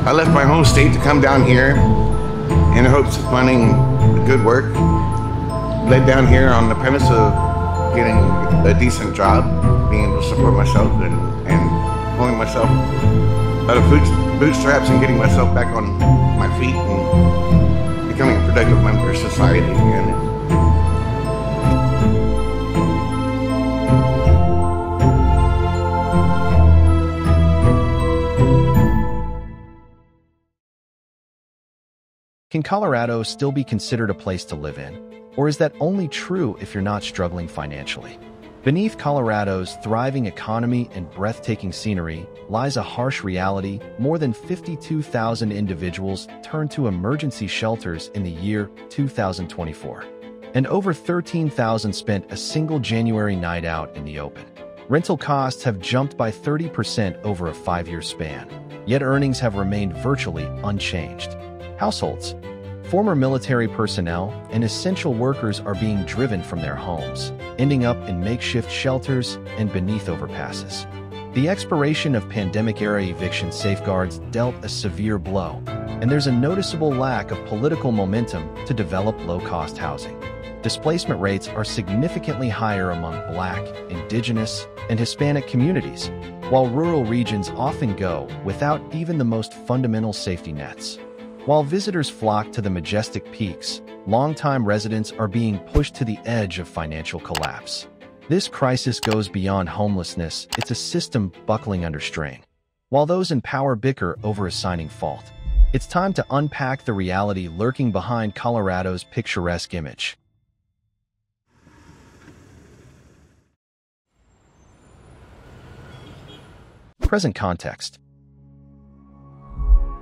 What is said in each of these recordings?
I left my home state to come down here in hopes of finding good work. Led down here on the premise of getting a decent job, being able to support myself and pulling myself out of bootstraps and getting myself back on my feet and becoming a productive member of society again. Can Colorado still be considered a place to live in? Or is that only true if you're not struggling financially? Beneath Colorado's thriving economy and breathtaking scenery lies a harsh reality. More than 52,000 individuals turned to emergency shelters in the year 2024. And over 13,000 spent a single January night out in the open. Rental costs have jumped by 30% over a 5-year span, yet earnings have remained virtually unchanged. Households, former military personnel, and essential workers are being driven from their homes, ending up in makeshift shelters and beneath overpasses. The expiration of pandemic-era eviction safeguards dealt a severe blow, and there's a noticeable lack of political momentum to develop low-cost housing. Displacement rates are significantly higher among Black, Indigenous, and Hispanic communities, while rural regions often go without even the most fundamental safety nets. While visitors flock to the majestic peaks, longtime residents are being pushed to the edge of financial collapse. This crisis goes beyond homelessness. It's a system buckling under strain. While those in power bicker over assigning fault, it's time to unpack the reality lurking behind Colorado's picturesque image. Present context.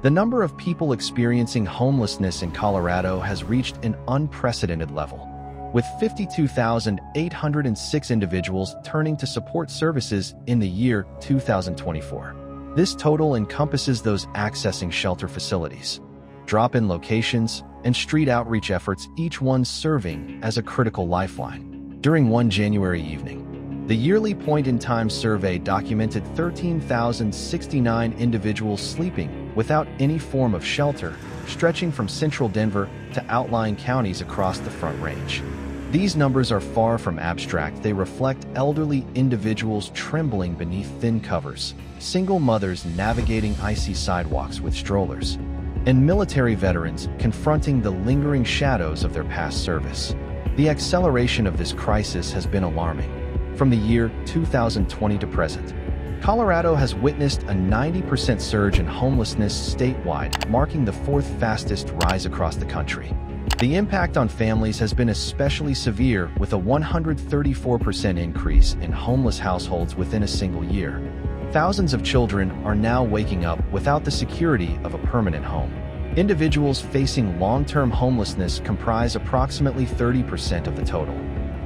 The number of people experiencing homelessness in Colorado has reached an unprecedented level, with 52,806 individuals turning to support services in the year 2024. This total encompasses those accessing shelter facilities, drop-in locations, and street outreach efforts, each one serving as a critical lifeline. During one January evening, the yearly point-in-time survey documented 13,069 individuals sleeping without any form of shelter, stretching from central Denver to outlying counties across the Front Range. These numbers are far from abstract. They reflect elderly individuals trembling beneath thin covers, single mothers navigating icy sidewalks with strollers, and military veterans confronting the lingering shadows of their past service. The acceleration of this crisis has been alarming. From the year 2020 to present, Colorado has witnessed a 90% surge in homelessness statewide, marking the fourth fastest rise across the country. The impact on families has been especially severe, with a 134% increase in homeless households within a single year. Thousands of children are now waking up without the security of a permanent home. Individuals facing long-term homelessness comprise approximately 30% of the total,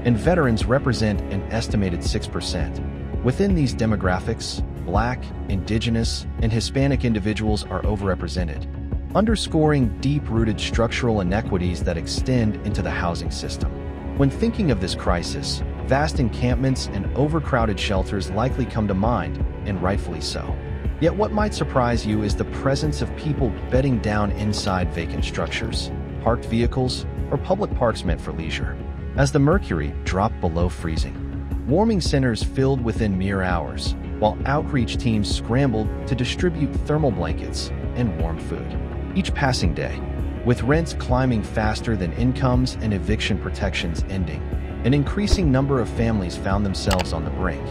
and veterans represent an estimated 6%. Within these demographics, Black, Indigenous, and Hispanic individuals are overrepresented, underscoring deep-rooted structural inequities that extend into the housing system. When thinking of this crisis, vast encampments and overcrowded shelters likely come to mind, and rightfully so. Yet what might surprise you is the presence of people bedding down inside vacant structures, parked vehicles, or public parks meant for leisure. As the mercury dropped below freezing, warming centers filled within mere hours, while outreach teams scrambled to distribute thermal blankets and warm food. Each passing day, with rents climbing faster than incomes and eviction protections ending, an increasing number of families found themselves on the brink.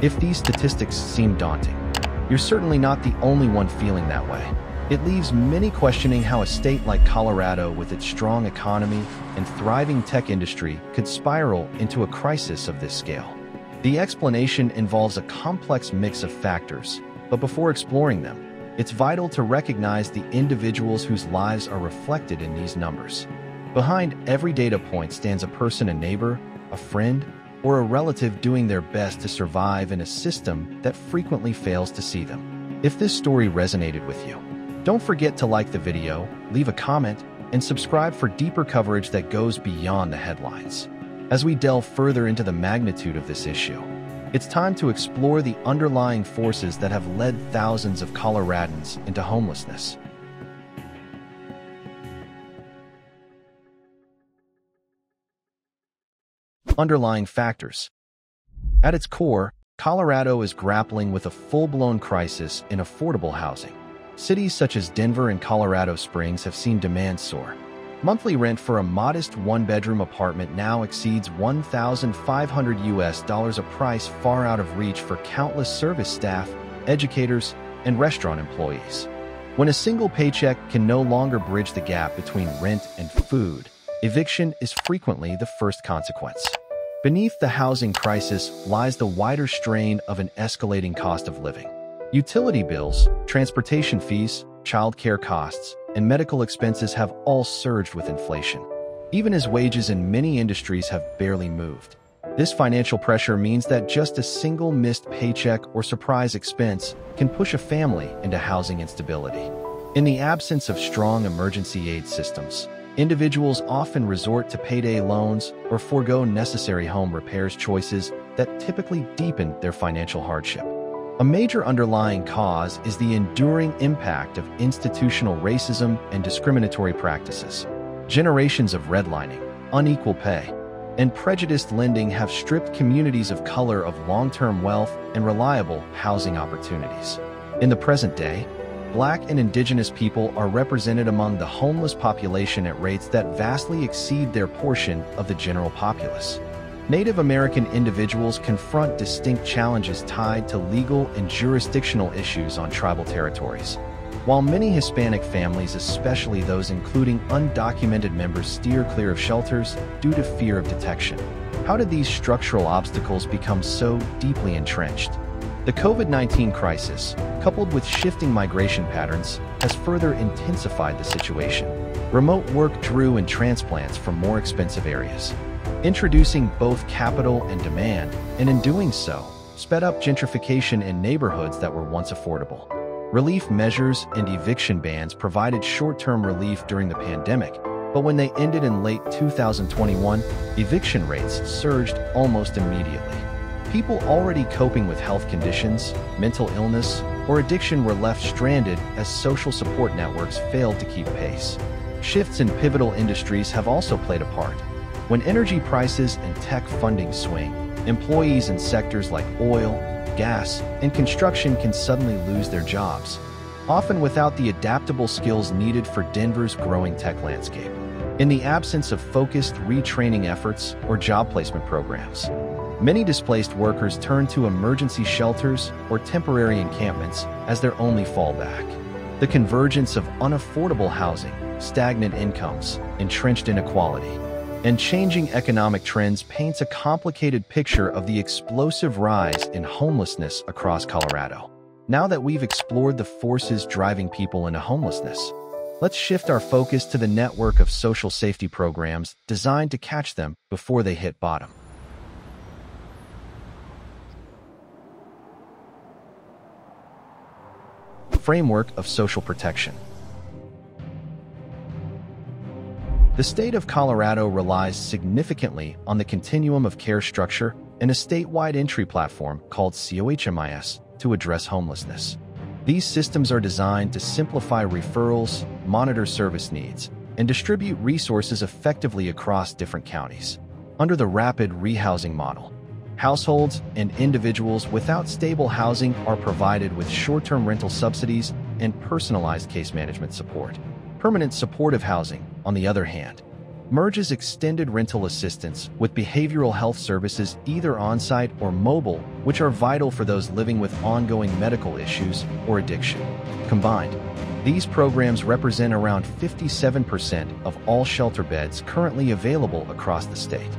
If these statistics seem daunting, you're certainly not the only one feeling that way. It leaves many questioning how a state like Colorado, with its strong economy and thriving tech industry, could spiral into a crisis of this scale. The explanation involves a complex mix of factors, but before exploring them, it's vital to recognize the individuals whose lives are reflected in these numbers. Behind every data point stands a person, a neighbor, a friend, or a relative doing their best to survive in a system that frequently fails to see them. If this story resonated with you, don't forget to like the video, leave a comment, and subscribe for deeper coverage that goes beyond the headlines. As we delve further into the magnitude of this issue, it's time to explore the underlying forces that have led thousands of Coloradans into homelessness. Underlying factors. At its core, Colorado is grappling with a full-blown crisis in affordable housing. Cities such as Denver and Colorado Springs have seen demand soar. Monthly rent for a modest one-bedroom apartment now exceeds $1,500, a price far out of reach for countless service staff, educators, and restaurant employees. When a single paycheck can no longer bridge the gap between rent and food, eviction is frequently the first consequence. Beneath the housing crisis lies the wider strain of an escalating cost of living. Utility bills, transportation fees, childcare costs, and medical expenses have all surged with inflation, even as wages in many industries have barely moved. This financial pressure means that just a single missed paycheck or surprise expense can push a family into housing instability. In the absence of strong emergency aid systems, individuals often resort to payday loans or forego necessary home repairs, choices that typically deepen their financial hardship. A major underlying cause is the enduring impact of institutional racism and discriminatory practices. Generations of redlining, unequal pay, and prejudiced lending have stripped communities of color of long-term wealth and reliable housing opportunities. In the present day, Black and Indigenous people are represented among the homeless population at rates that vastly exceed their portion of the general populace. Native American individuals confront distinct challenges tied to legal and jurisdictional issues on tribal territories, while many Hispanic families, especially those including undocumented members, steer clear of shelters due to fear of detection. How did these structural obstacles become so deeply entrenched? The COVID-19 crisis, coupled with shifting migration patterns, has further intensified the situation. Remote work drew in transplants from more expensive areas, introducing both capital and demand, and in doing so, sped up gentrification in neighborhoods that were once affordable. Relief measures and eviction bans provided short-term relief during the pandemic, but when they ended in late 2021, eviction rates surged almost immediately. People already coping with health conditions, mental illness, or addiction were left stranded as social support networks failed to keep pace. Shifts in pivotal industries have also played a part. When energy prices and tech funding swing, employees in sectors like oil, gas, and construction can suddenly lose their jobs, often without the adaptable skills needed for Denver's growing tech landscape. In the absence of focused retraining efforts or job placement programs, many displaced workers turn to emergency shelters or temporary encampments as their only fallback. The convergence of unaffordable housing, stagnant incomes, entrenched inequality, and changing economic trends paints a complicated picture of the explosive rise in homelessness across Colorado. Now that we've explored the forces driving people into homelessness, let's shift our focus to the network of social safety programs designed to catch them before they hit bottom. Framework of social protection. The state of Colorado relies significantly on the continuum of care structure and a statewide entry platform called COHMIS to address homelessness. These systems are designed to simplify referrals, monitor service needs, and distribute resources effectively across different counties. Under the rapid rehousing model, households and individuals without stable housing are provided with short-term rental subsidies and personalized case management support. Permanent supportive housing, on the other hand, merges extended rental assistance with behavioral health services either on-site or mobile, which are vital for those living with ongoing medical issues or addiction. Combined, these programs represent around 57% of all shelter beds currently available across the state.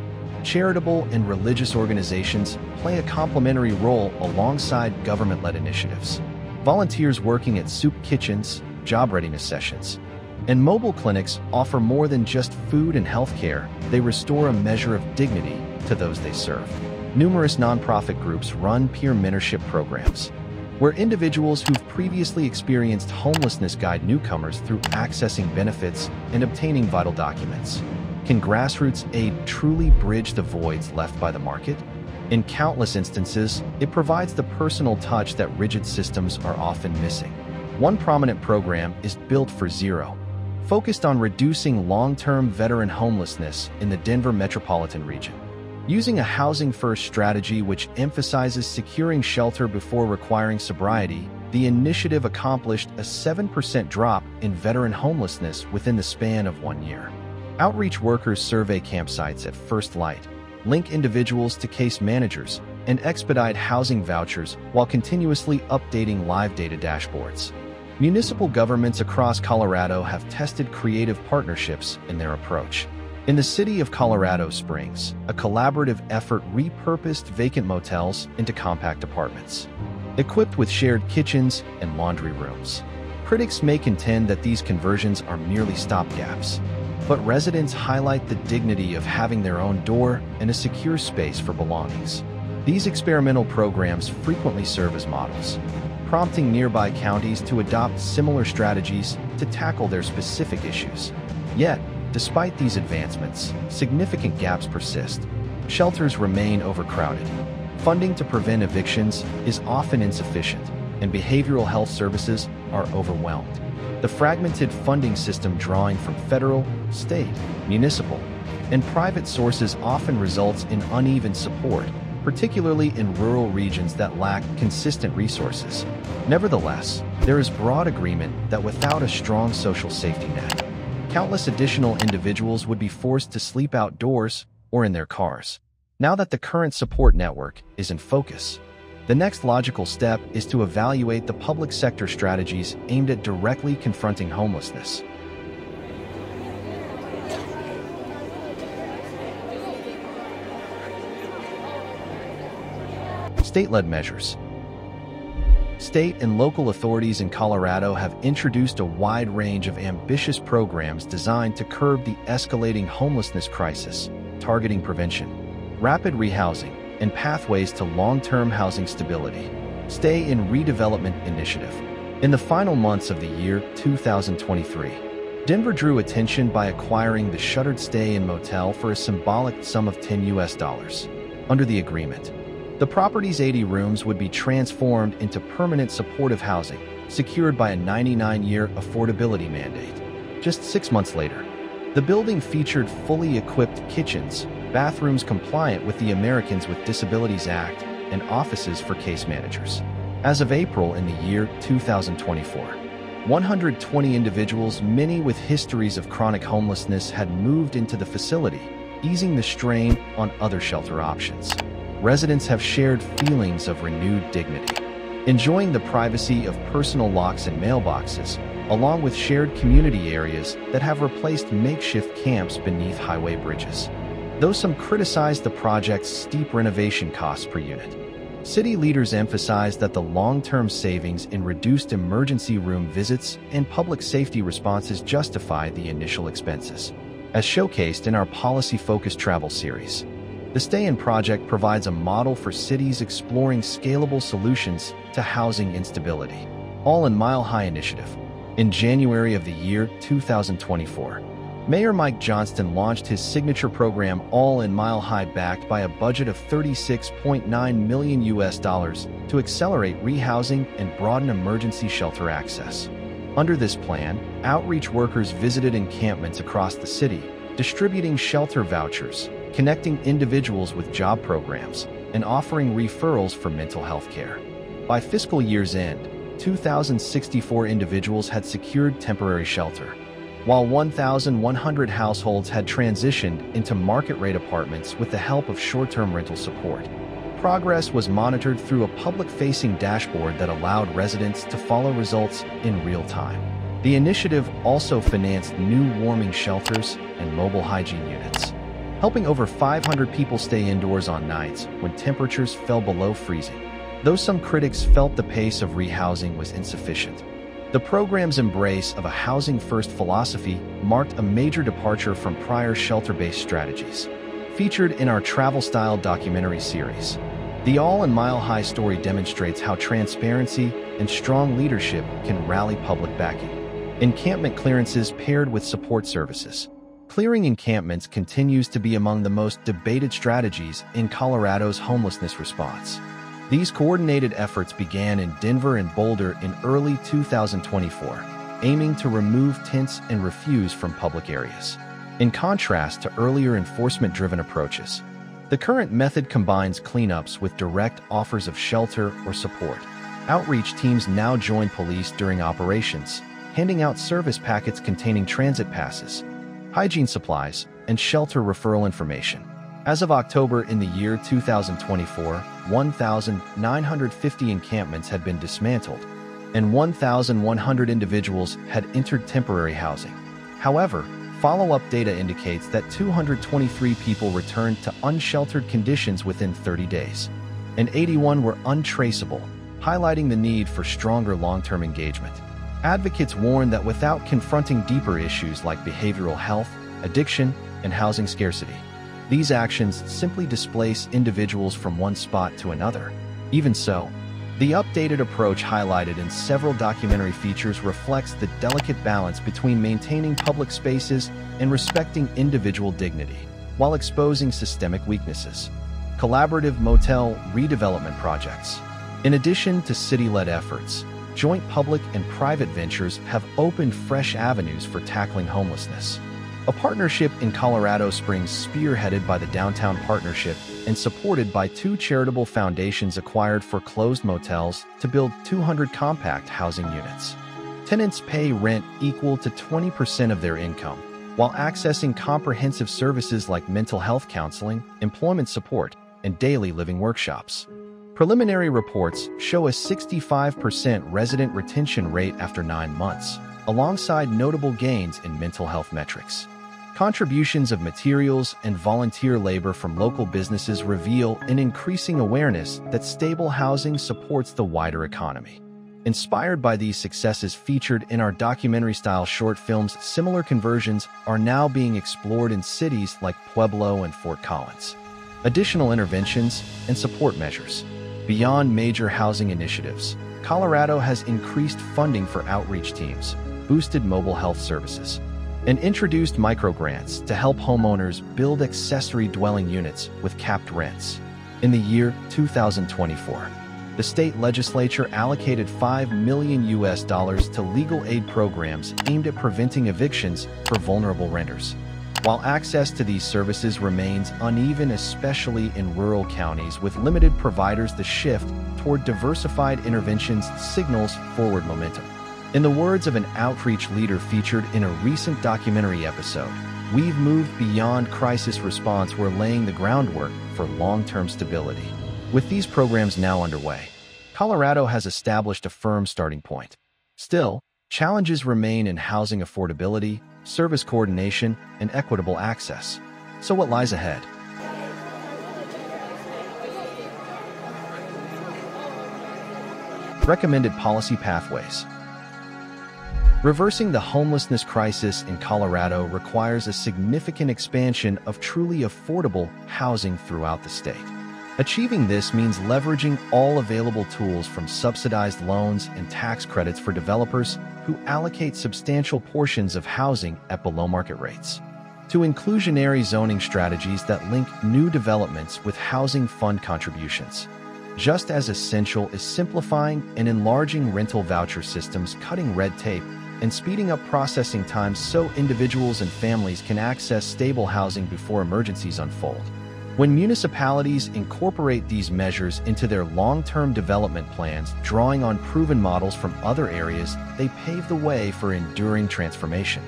Charitable and religious organizations play a complementary role alongside government-led initiatives. Volunteers working at soup kitchens, job readiness sessions, and mobile clinics offer more than just food and health care. They restore a measure of dignity to those they serve. Numerous nonprofit groups run peer mentorship programs, where individuals who've previously experienced homelessness guide newcomers through accessing benefits and obtaining vital documents. Can grassroots aid truly bridge the voids left by the market? In countless instances, it provides the personal touch that rigid systems are often missing. One prominent program is Built for Zero, focused on reducing long-term veteran homelessness in the Denver metropolitan region. Using a housing-first strategy which emphasizes securing shelter before requiring sobriety, the initiative accomplished a 7% drop in veteran homelessness within the span of 1 year. Outreach workers survey campsites at first light, link individuals to case managers, and expedite housing vouchers while continuously updating live data dashboards. Municipal governments across Colorado have tested creative partnerships in their approach. In the city of Colorado Springs, a collaborative effort repurposed vacant motels into compact apartments, equipped with shared kitchens and laundry rooms. Critics may contend that these conversions are merely stopgaps, but residents highlight the dignity of having their own door and a secure space for belongings. These experimental programs frequently serve as models, prompting nearby counties to adopt similar strategies to tackle their specific issues. Yet, despite these advancements, significant gaps persist. Shelters remain overcrowded. Funding to prevent evictions is often insufficient, and behavioral health services are overwhelmed. The fragmented funding system drawing from federal, state, municipal, and private sources often results in uneven support, particularly in rural regions that lack consistent resources. Nevertheless, there is broad agreement that without a strong social safety net, countless additional individuals would be forced to sleep outdoors or in their cars. Now that the current support network is in focus, the next logical step is to evaluate the public sector strategies aimed at directly confronting homelessness. State-led measures. State and local authorities in Colorado have introduced a wide range of ambitious programs designed to curb the escalating homelessness crisis, targeting prevention, rapid rehousing, and pathways to long-term housing stability. Stay in Redevelopment Initiative. In the final months of the year 2023, Denver drew attention by acquiring the shuttered stay-in motel for a symbolic sum of $10. Under the agreement, the property's 80 rooms would be transformed into permanent supportive housing, secured by a 99-year affordability mandate. Just 6 months later, the building featured fully equipped kitchens, bathrooms compliant with the Americans with Disabilities Act, and offices for case managers. As of April in the year 2024, 120 individuals, many with histories of chronic homelessness, had moved into the facility, easing the strain on other shelter options. Residents have shared feelings of renewed dignity, enjoying the privacy of personal locks and mailboxes, along with shared community areas that have replaced makeshift camps beneath highway bridges. Though some criticized the project's steep renovation costs per unit, city leaders emphasized that the long-term savings in reduced emergency room visits and public safety responses justify the initial expenses. As showcased in our policy-focused travel series, the Stay-In project provides a model for cities exploring scalable solutions to housing instability. All in Mile High Initiative. In January of the year 2024, Mayor Mike Johnston launched his signature program All in Mile High, backed by a budget of $36.9 million to accelerate rehousing and broaden emergency shelter access. Under this plan, outreach workers visited encampments across the city, distributing shelter vouchers, connecting individuals with job programs, and offering referrals for mental health care. By fiscal year's end, 2,064 individuals had secured temporary shelter, while 1,100 households had transitioned into market-rate apartments with the help of short-term rental support. Progress was monitored through a public-facing dashboard that allowed residents to follow results in real time. The initiative also financed new warming shelters and mobile hygiene units, helping over 500 people stay indoors on nights when temperatures fell below freezing. Though some critics felt the pace of rehousing was insufficient, the program's embrace of a housing-first philosophy marked a major departure from prior shelter-based strategies. Featured in our travel-style documentary series, the All in Mile High story demonstrates how transparency and strong leadership can rally public backing. Encampment clearances paired with support services. Clearing encampments continues to be among the most debated strategies in Colorado's homelessness response. These coordinated efforts began in Denver and Boulder in early 2024, aiming to remove tents and refuse from public areas. In contrast to earlier enforcement-driven approaches, The current method combines cleanups with direct offers of shelter or support. Outreach teams now join police during operations, handing out service packets containing transit passes, hygiene supplies, and shelter referral information. As of October in the year 2024, 1,950 encampments had been dismantled, and 1,100 individuals had entered temporary housing. However, follow-up data indicates that 223 people returned to unsheltered conditions within 30 days, and 81 were untraceable, highlighting the need for stronger long-term engagement. Advocates warn that without confronting deeper issues like behavioral health, addiction, and housing scarcity, these actions simply displace individuals from one spot to another. Even so, the updated approach highlighted in several documentary features reflects the delicate balance between maintaining public spaces and respecting individual dignity, while exposing systemic weaknesses. Collaborative motel redevelopment projects. In addition to city-led efforts, joint public and private ventures have opened fresh avenues for tackling homelessness. A partnership in Colorado Springs spearheaded by the Downtown Partnership and supported by 2 charitable foundations acquired foreclosed motels to build 200 compact housing units. Tenants pay rent equal to 20% of their income, while accessing comprehensive services like mental health counseling, employment support, and daily living workshops. Preliminary reports show a 65% resident retention rate after 9 months, alongside notable gains in mental health metrics. Contributions of materials and volunteer labor from local businesses reveal an increasing awareness that stable housing supports the wider economy. Inspired by these successes featured in our documentary-style short films, similar conversions are now being explored in cities like Pueblo and Fort Collins. Additional interventions and support measures. Beyond major housing initiatives, Colorado has increased funding for outreach teams, boosted mobile health services, and introduced microgrants to help homeowners build accessory dwelling units with capped rents. In the year 2024, the state legislature allocated $5 million to legal aid programs aimed at preventing evictions for vulnerable renters. While access to these services remains uneven, especially in rural counties with limited providers, the shift toward diversified interventions signals forward momentum. In the words of an outreach leader featured in a recent documentary episode, "We've moved beyond crisis response, we're laying the groundwork for long-term stability." With these programs now underway, Colorado has established a firm starting point. Still, challenges remain in housing affordability, service coordination, and equitable access. So what lies ahead? Recommended policy pathways. Reversing the homelessness crisis in Colorado requires a significant expansion of truly affordable housing throughout the state. Achieving this means leveraging all available tools, from subsidized loans and tax credits for developers who allocate substantial portions of housing at below-market rates, to inclusionary zoning strategies that link new developments with housing fund contributions. Just as essential is simplifying and enlarging rental voucher systems, cutting red tape, and speeding up processing times so individuals and families can access stable housing before emergencies unfold. When municipalities incorporate these measures into their long-term development plans, drawing on proven models from other areas, they pave the way for enduring transformation.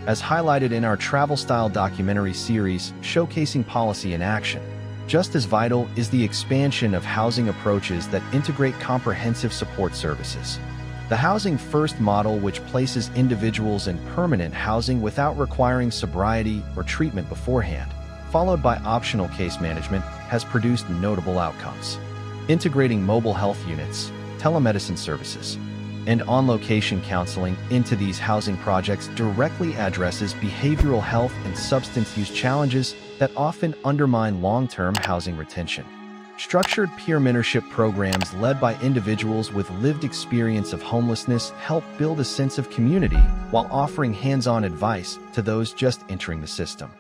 As highlighted in our travel-style documentary series showcasing policy in action, just as vital is the expansion of housing approaches that integrate comprehensive support services. The Housing First model, which places individuals in permanent housing without requiring sobriety or treatment beforehand, followed by optional case management, has produced notable outcomes. Integrating mobile health units, telemedicine services, and on-location counseling into these housing projects directly addresses behavioral health and substance use challenges that often undermine long-term housing retention. Structured peer mentorship programs led by individuals with lived experience of homelessness help build a sense of community while offering hands-on advice to those just entering the system.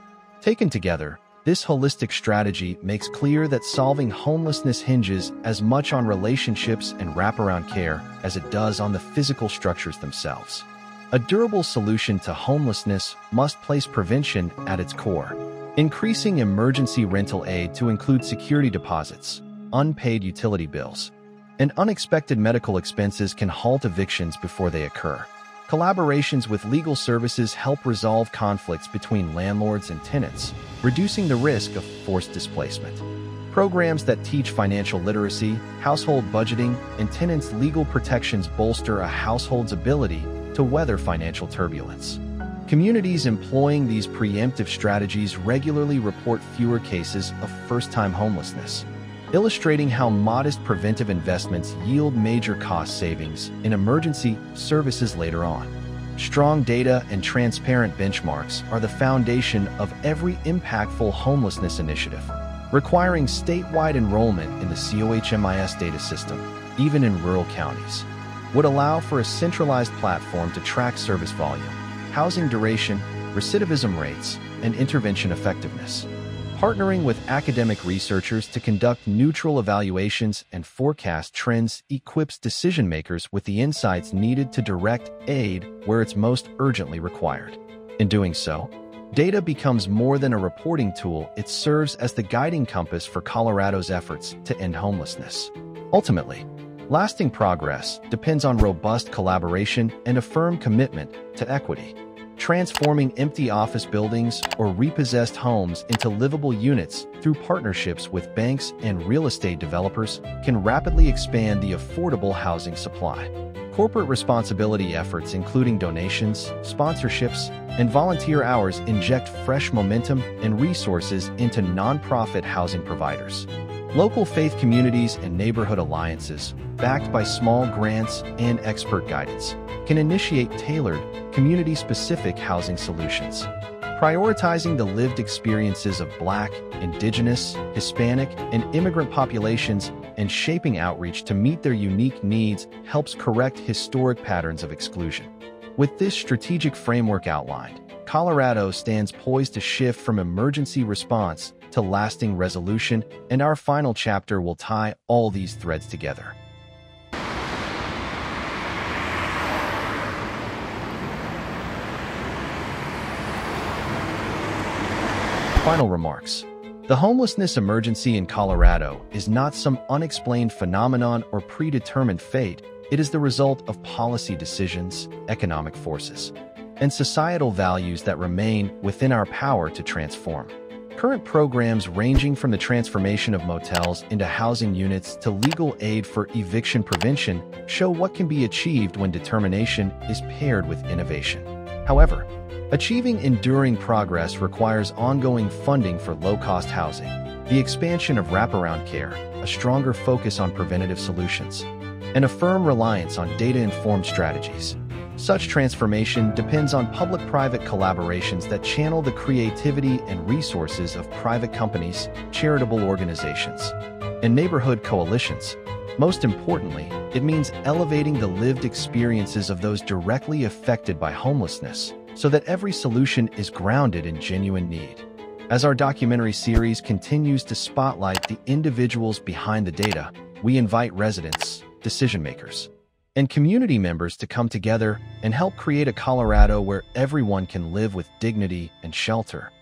Taken together, this holistic strategy makes clear that solving homelessness hinges as much on relationships and wraparound care as it does on the physical structures themselves. A durable solution to homelessness must place prevention at its core. increasing emergency rental aid to include security deposits, unpaid utility bills, and unexpected medical expenses can halt evictions before they occur. Collaborations with legal services help resolve conflicts between landlords and tenants, reducing the risk of forced displacement. Programs that teach financial literacy, household budgeting, and tenants' legal protections bolster a household's ability to weather financial turbulence. Communities employing these preemptive strategies regularly report fewer cases of first-time homelessness, illustrating how modest preventive investments yield major cost savings in emergency services later on. Strong data and transparent benchmarks are the foundation of every impactful homelessness initiative, requiring statewide enrollment in the COHMIS data system, even in rural counties, would allow for a centralized platform to track service volume, housing duration, recidivism rates, and intervention effectiveness. Partnering with academic researchers to conduct neutral evaluations and forecast trends equips decision-makers with the insights needed to direct aid where it's most urgently required. In doing so, data becomes more than a reporting tool, it serves as the guiding compass for Colorado's efforts to end homelessness. Ultimately, lasting progress depends on robust collaboration and a firm commitment to equity. Transforming empty office buildings or repossessed homes into livable units through partnerships with banks and real estate developers can rapidly expand the affordable housing supply. Corporate responsibility efforts, including donations, sponsorships, and volunteer hours, inject fresh momentum and resources into nonprofit housing providers. Local faith communities and neighborhood alliances, backed by small grants and expert guidance, can initiate tailored, community-specific housing solutions. Prioritizing the lived experiences of Black, Indigenous, Hispanic, and immigrant populations and shaping outreach to meet their unique needs helps correct historic patterns of exclusion. With this strategic framework outlined, Colorado stands poised to shift from emergency response to lasting resolution, and our final chapter will tie all these threads together. Final remarks. The homelessness emergency in Colorado is not some unexplained phenomenon or predetermined fate. It is the result of policy decisions, economic forces, and societal values that remain within our power to transform. Current programs ranging from the transformation of motels into housing units to legal aid for eviction prevention show what can be achieved when determination is paired with innovation. However, achieving enduring progress requires ongoing funding for low-cost housing, the expansion of wraparound care, a stronger focus on preventative solutions, and a firm reliance on data-informed strategies. Such transformation depends on public-private collaborations that channel the creativity and resources of private companies, charitable organizations, and neighborhood coalitions. Most importantly, it means elevating the lived experiences of those directly affected by homelessness, so that every solution is grounded in genuine need. As our documentary series continues to spotlight the individuals behind the data, we invite residents, decision-makers, and community members to come together and help create a Colorado where everyone can live with dignity and shelter.